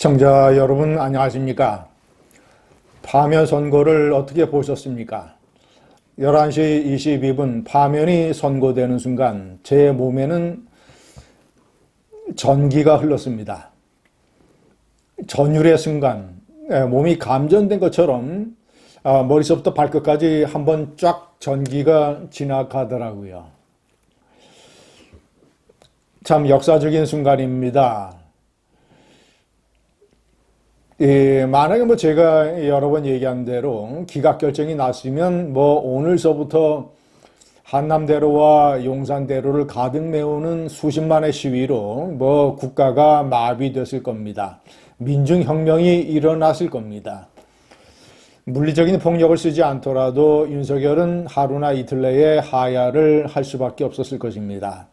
시청자 여러분 안녕하십니까? 파면 선고를 어떻게 보셨습니까? 11시 22분 파면이 선고되는 순간 제 몸에는 전기가 흘렀습니다. 전율의 순간 몸이 감전된 것처럼 머리서부터 발끝까지 한번 쫙 전기가 지나가더라고요. 참 역사적인 순간입니다. 만약에 제가 여러 번 얘기한 대로 기각 결정이 났으면 오늘서부터 한남대로와 용산대로를 가득 메우는 수십만의 시위로 국가가 마비됐을 겁니다. 민중혁명이 일어났을 겁니다. 물리적인 폭력을 쓰지 않더라도 윤석열은 하루나 이틀 내에 하야를 할 수밖에 없었을 것입니다.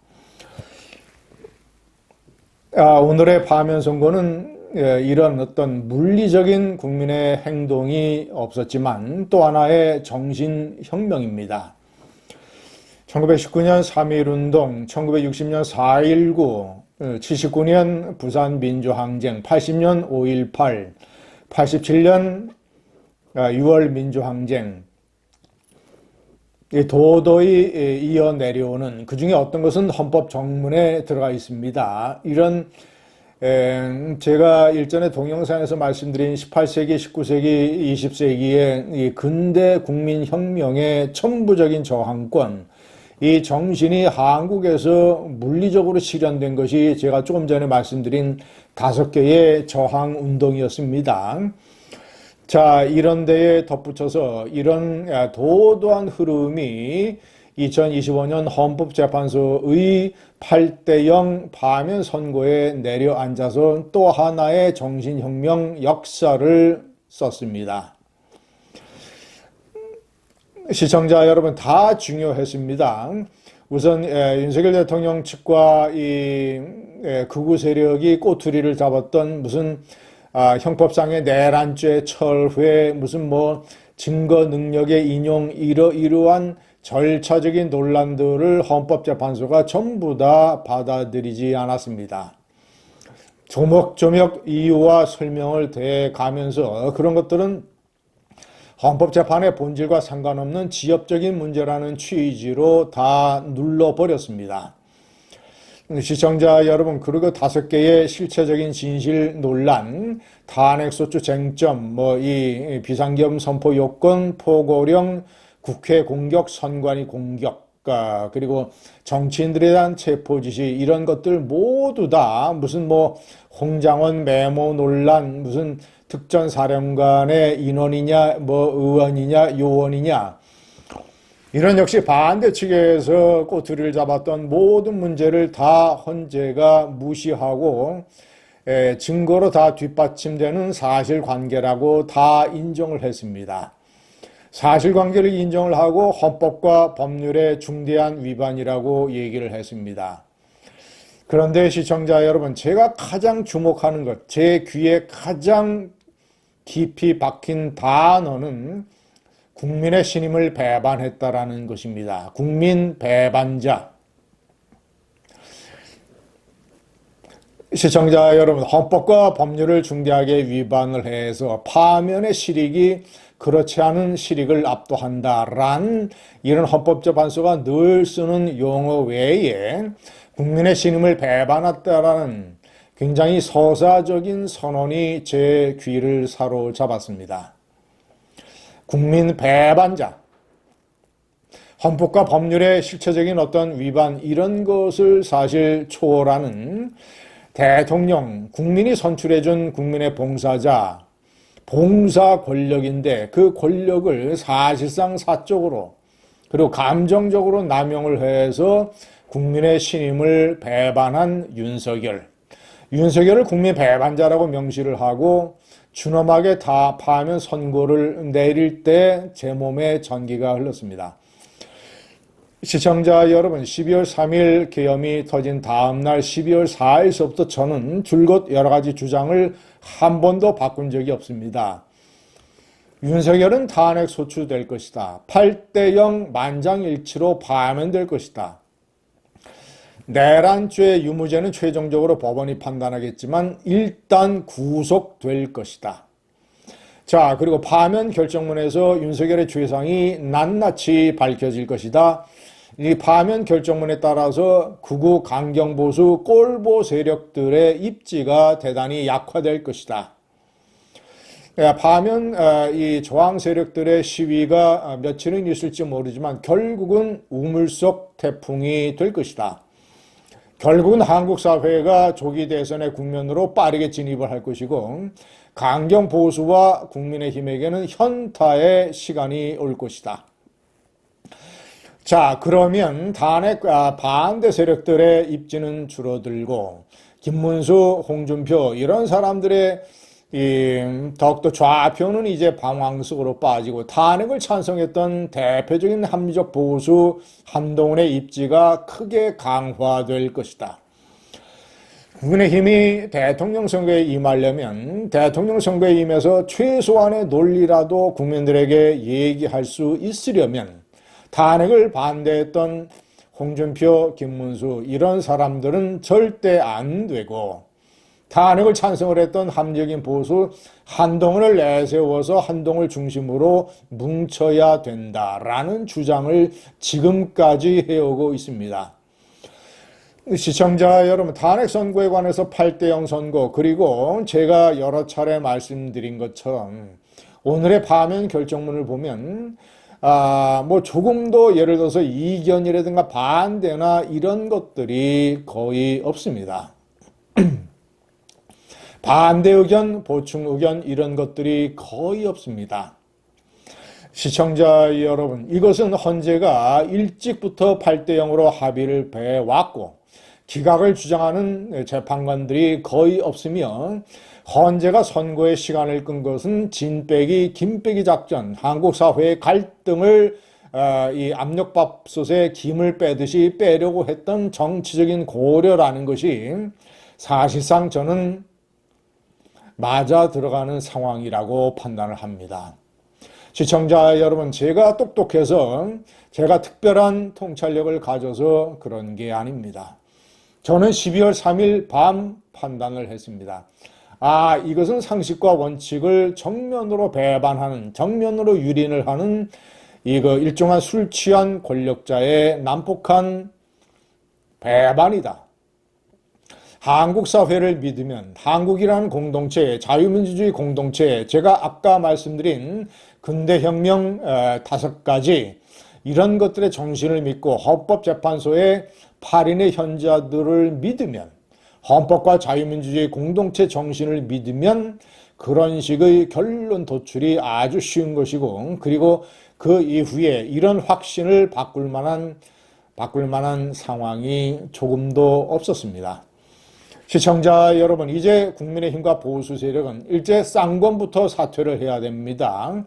오늘의 파면 선고는 이런 어떤 물리적인 국민의 행동이 없었지만 또 하나의 정신혁명입니다. 1919년 3.1운동, 1960년 4.19, 79년 부산민주항쟁, 80년 5.18, 87년 6월 민주항쟁, 도도히 이어 내려오는 그 중에 어떤 것은 헌법 정문에 들어가 있습니다. 이런 제가 일전에 동영상에서 말씀드린 18세기, 19세기, 20세기의 이 근대 국민혁명의 천부적인 저항권, 이 정신이 한국에서 물리적으로 실현된 것이 제가 조금 전에 말씀드린 5개의 저항운동이었습니다. 자, 이런 데에 덧붙여서 이런 도도한 흐름이 2025년 헌법재판소의 8대0 파면 선고에 내려앉아서 또 하나의 정신혁명 역사를 썼습니다. 시청자 여러분, 다 중요했습니다. 우선 윤석열 대통령 측과 이 극우 세력이 꼬투리를 잡았던 무슨 형법상의 내란죄 철회, 무슨 증거 능력의 인용, 이러한 절차적인 논란들을 헌법재판소가 전부 다 받아들이지 않았습니다. 조목조목 이유와 설명을 대가면서 그런 것들은 헌법재판의 본질과 상관없는 지엽적인 문제라는 취지로 다 눌러버렸습니다. 시청자 여러분, 그리고 5개의 실체적인 진실 논란, 탄핵소추 쟁점, 이 비상계엄 선포 요건, 포고령, 국회 공격, 선관위 공격, 그리고 정치인들에 대한 체포 지시, 이런 것들 모두 다 무슨 홍장원 메모 논란, 무슨 특전 사령관의 인원이냐, 의원이냐, 요원이냐, 이런 역시 반대 측에서 꼬투리를 잡았던 모든 문제를 다 헌재가 무시하고 증거로 다 뒷받침되는 사실관계라고 다 인정을 했습니다. 사실관계를 인정을 하고 헌법과 법률의 중대한 위반이라고 얘기를 했습니다. 그런데 시청자 여러분, 제가 가장 주목하는 것, 제 귀에 가장 깊이 박힌 단어는 국민의 신임을 배반했다라는 것입니다. 국민 배반자. 시청자 여러분, 헌법과 법률을 중대하게 위반을 해서 파면의 실익이 그렇지 않은 실익을 압도한다란 이런 헌법재판소가 늘 쓰는 용어 외에 국민의 신임을 배반했다라는 굉장히 서사적인 선언이 제 귀를 사로잡았습니다. 국민 배반자, 헌법과 법률의 실체적인 어떤 위반, 이런 것을 사실 초월하는 대통령, 국민이 선출해준 국민의 봉사자, 봉사 권력인데 그 권력을 사실상 사적으로 그리고 감정적으로 남용을 해서 국민의 신임을 배반한 윤석열을 국민 배반자라고 명시를 하고 준엄하게 다 파면 선고를 내릴 때 제 몸에 전기가 흘렀습니다. 시청자 여러분, 12월 3일 계엄이 터진 다음 날 12월 4일서부터 저는 줄곧 여러 가지 주장을 한 번도 바꾼 적이 없습니다. 윤석열은 탄핵 소추될 것이다. 8대0 만장일치로 파면될 것이다. 내란죄 유무죄는 최종적으로 법원이 판단하겠지만 일단 구속될 것이다. 자, 그리고 파면 결정문에서 윤석열의 죄상이 낱낱이 밝혀질 것이다. 이 파면 결정문에 따라서 극우 강경보수 꼴보 세력들의 입지가 대단히 약화될 것이다. 파면 이 저항 세력들의 시위가 며칠은 있을지 모르지만 결국은 우물 속 태풍이 될 것이다. 결국은 한국 사회가 조기 대선의 국면으로 빠르게 진입을 할 것이고 강경 보수와 국민의힘에게는 현타의 시간이 올 것이다. 자, 그러면 탄핵 반대 세력들의 입지는 줄어들고 김문수, 홍준표 이런 사람들의 더욱더 좌표는 이제 방황 속으로 빠지고 탄핵을 찬성했던 대표적인 합리적 보수 한동훈의 입지가 크게 강화될 것이다. 국민의힘이 대통령 선거에 임하려면 대통령 선거에 임해서 최소한의 논리라도 국민들에게 얘기할 수 있으려면 탄핵을 반대했던 홍준표, 김문수 이런 사람들은 절대 안 되고 탄핵을 찬성을 했던 합리적인 보수 한동훈을 내세워서 한동훈을 중심으로 뭉쳐야 된다라는 주장을 지금까지 해오고 있습니다. 시청자 여러분, 탄핵 선거에 관해서 8대0 선거 그리고 제가 여러 차례 말씀드린 것처럼 오늘의 파면 결정문을 보면 뭐 조금도 예를 들어서 이견이라든가 반대나 이런 것들이 거의 없습니다. 반대 의견, 보충 의견 이런 것들이 거의 없습니다. 시청자 여러분, 이것은 헌재가 일찍부터 8대0으로 합의를 배웠고 기각을 주장하는 재판관들이 거의 없으며 헌재가 선고의 시간을 끈 것은 진 빼기 김 빼기 작전, 한국 사회의 갈등을 이 압력밥솥에 김을 빼듯이 빼려고 했던 정치적인 고려라는 것이 사실상 저는 맞아 들어가는 상황이라고 판단을 합니다. 시청자 여러분, 제가 똑똑해서 제가 특별한 통찰력을 가져서 그런 게 아닙니다. 저는 12월 3일 밤 판단을 했습니다. 이것은 상식과 원칙을 정면으로 배반하는, 정면으로 유린을 하는 일종한 술 취한 권력자의 난폭한 배반이다. 한국 사회를 믿으면 한국이라는 공동체, 자유민주주의 공동체, 제가 아까 말씀드린 근대혁명 5가지 이런 것들의 정신을 믿고 헌법재판소의 8인의 현자들을 믿으면 헌법과 자유민주주의 공동체 정신을 믿으면 그런 식의 결론 도출이 아주 쉬운 것이고 그리고 그 이후에 이런 확신을 바꿀 만한 상황이 조금도 없었습니다. 시청자 여러분, 이제 국민의힘과 보수 세력은 일제 쌍권부터 사퇴를 해야 됩니다.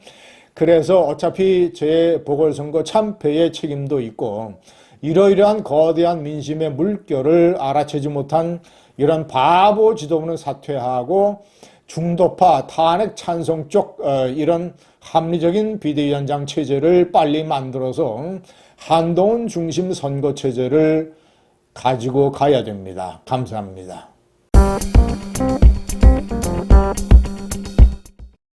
그래서 어차피 재보궐선거 참패의 책임도 있고 이러이러한 거대한 민심의 물결을 알아채지 못한 이런 바보 지도부는 사퇴하고 중도파 탄핵 찬성 쪽 이런 합리적인 비대위원장 체제를 빨리 만들어서 한동훈 중심 선거 체제를 가지고 가야 됩니다. 감사합니다.